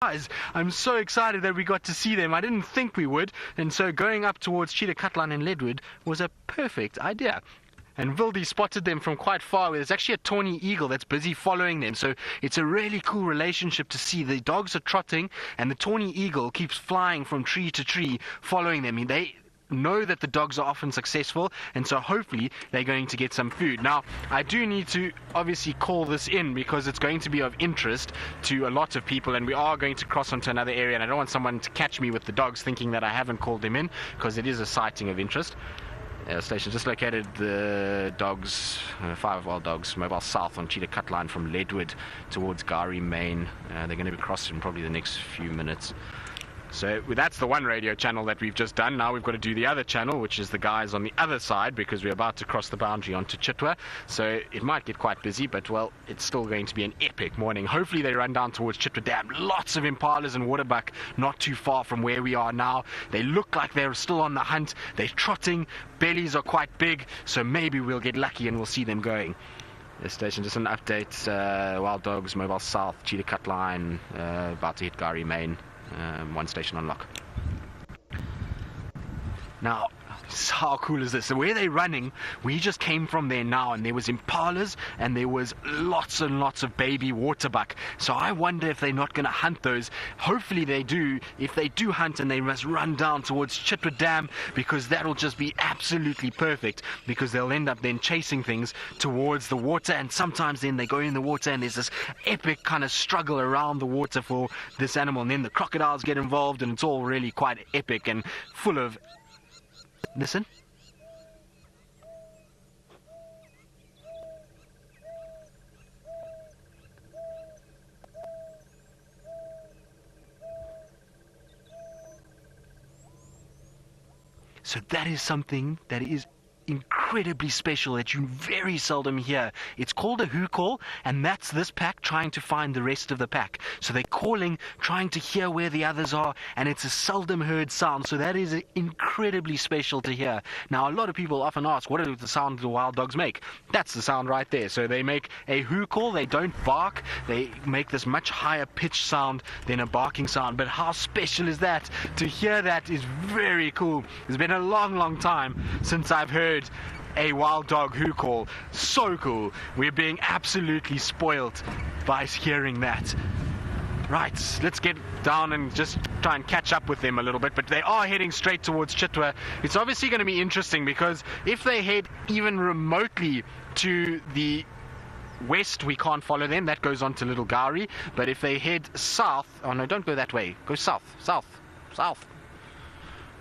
Guys, I'm so excited that we got to see them. I didn't think we would, and so going up towards Cheetah and Leadwood was a perfect idea. And Vildy spotted them from quite far. There's actually a tawny eagle that's busy following them, so it's a really cool relationship to see. The dogs are trotting, and the tawny eagle keeps flying from tree to tree, following them. They know that the dogs are often successful, and so hopefully they're going to get some food. Now, I do need to obviously call this in because it's going to be of interest to a lot of people, and we are going to cross onto another area, and I don't want someone to catch me with the dogs thinking that I haven't called them in, because it is a sighting of interest. Station just located the dogs, 5 wild dogs, mobile south on Cheetah Cut Line from Leadwood towards Gari Main. They're going to be crossing in probably the next few minutes. So that's the one radio channel that we've just done. Now we've got to do the other channel, which is the guys on the other side, because we're about to cross the boundary onto Chitwa. So it might get quite busy, but well, it's still going to be an epic morning. Hopefully they run down towards Chitwa Dam. Lots of impalas and waterbuck not too far from where we are now. They look like they're still on the hunt. They're trotting. Bellies are quite big, so maybe we'll get lucky and we'll see them going. This station, just an update. Wild dogs, mobile south, Cheetah Cut Line, about to hit Gari Main. 1 station on lock. Now, how cool is this? So where they're running, we just came from there now, and there was impalas and there was lots and lots of baby waterbuck. So I wonder if they're not going to hunt those. Hopefully they do. If they do hunt, and they must run down towards Chitwa Dam, because that'll just be absolutely perfect, because they'll end up then chasing things towards the water, and sometimes then they go in the water and there's this epic kind of struggle around the water for this animal, and then the crocodiles get involved, and it's all really quite epic and full of... Listen. So that is something that is incredibly special that you very seldom hear. It's called a who call, and that's this pack trying to find the rest of the pack. So they're calling, trying to hear where the others are, and it's a seldom heard sound, so that is incredibly special to hear. Now, a lot of people often ask, what do the sound the wild dogs make? That's the sound right there. So they make a who call. They don't bark. They make this much higher pitch sound than a barking sound. But how special is that? To hear that is very cool. It's been a long time since I've heard a wild dog who call. So cool. We're being absolutely spoilt by hearing that. Right, let's get down and just try and catch up with them a little bit, but they are heading straight towards Chitwa. It's obviously going to be interesting, because if they head even remotely to the west, we can't follow them. That goes on to Little Gari. But if they head south, oh no, don't go that way, go south.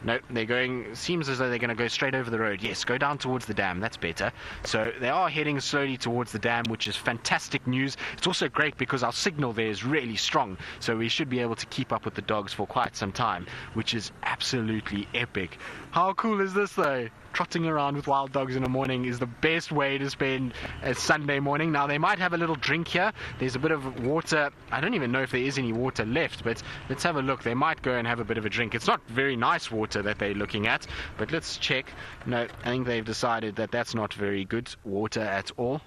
No, they're going, seems as though they're going to go straight over the road. Yes, go down towards the dam. That's better. So they are heading slowly towards the dam, which is fantastic news. It's also great because our signal there is really strong. So we should be able to keep up with the dogs for quite some time, which is absolutely epic. How cool is this though? Trotting around with wild dogs in the morning is the best way to spend a Sunday morning. Now, they might have a little drink here. There's a bit of water. I don't even know if there is any water left, but let's have a look. They might go and have a bit of a drink. It's not very nice water that they're looking at, but let's check. No, I think they've decided that that's not very good water at all.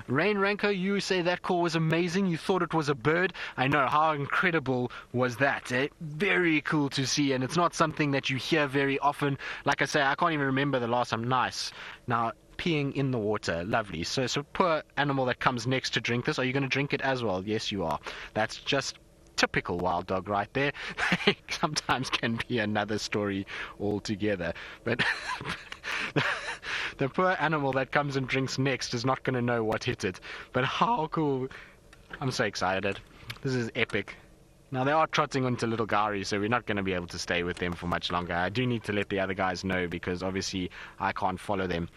Rain Ranko, you say that call was amazing. You thought it was a bird. I know. How incredible was that? Very cool to see, and it's not something that you hear very often. Like I say, I can't even remember the last time. Nice. Now, peeing in the water. Lovely. So poor animal that comes next to drink this. Are you going to drink it as well? Yes, you are. That's just typical wild dog right there. Sometimes can be another story altogether. But the poor animal that comes and drinks next is not going to know what hit it. But how cool. I'm so excited. This is epic. Now, they are trotting onto Little Gari, so we're not going to be able to stay with them for much longer. I do need to let the other guys know, because obviously I can't follow them.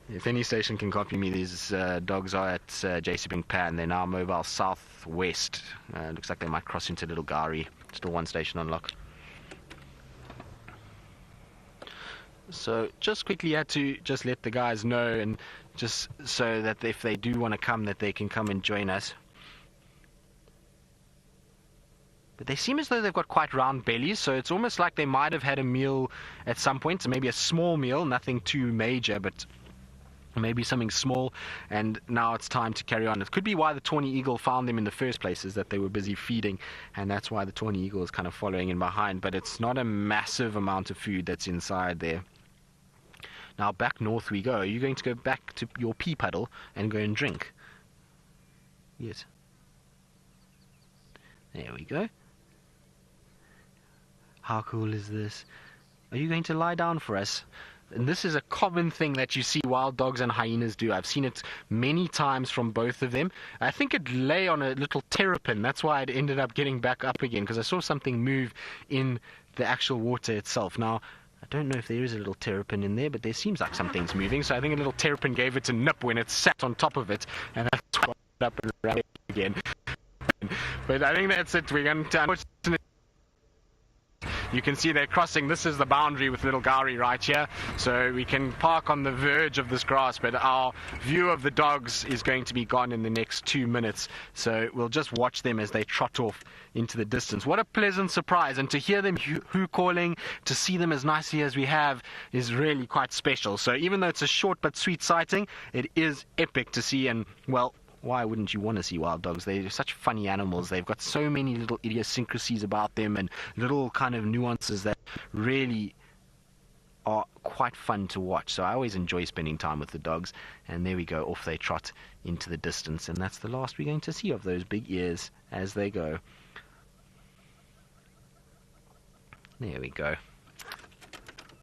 If any station can copy me, these dogs are at JC Pan. They're now mobile southwest. Looks like they might cross into Little Gari. Still 1 station on lock. So just quickly had to just let the guys know, and just so that if they do want to come, that they can come and join us. But they seem as though they've got quite round bellies, so it's almost like they might have had a meal at some point, so maybe a small meal, nothing too major, but maybe something small, and now it's time to carry on. It could be why the tawny eagle found them in the first place, is that they were busy feeding, and that's why the tawny eagle is kind of following in behind, but it's not a massive amount of food that's inside there. Now back north we go. Are you going to go back to your pea puddle and go and drink? Yes. There we go. How cool is this? Are you going to lie down for us? And this is a common thing that you see wild dogs and hyenas do. I've seen it many times from both of them. I think it lay on a little terrapin. That's why it ended up getting back up again, because I saw something move in the actual water itself. Now, I don't know if there is a little terrapin in there, but there seems like something's moving. So I think a little terrapin gave it a nip when it sat on top of it, and that's why it up and ran again. But I think that's it. We're going to, unfortunately, you can see they're crossing. This is the boundary with little Gowrie right here. So we can park on the verge of this grass, but our view of the dogs is going to be gone in the next 2 minutes. So we'll just watch them as they trot off into the distance. What a pleasant surprise. And to hear them hoo calling, to see them as nicely as we have, is really quite special. So even though it's a short but sweet sighting, it is epic to see. And, well, why wouldn't you want to see wild dogs? They're such funny animals. They've got so many little idiosyncrasies about them and little kind of nuances that really are quite fun to watch. So I always enjoy spending time with the dogs. And there we go, off they trot into the distance. And that's the last we're going to see of those big ears as they go. There we go.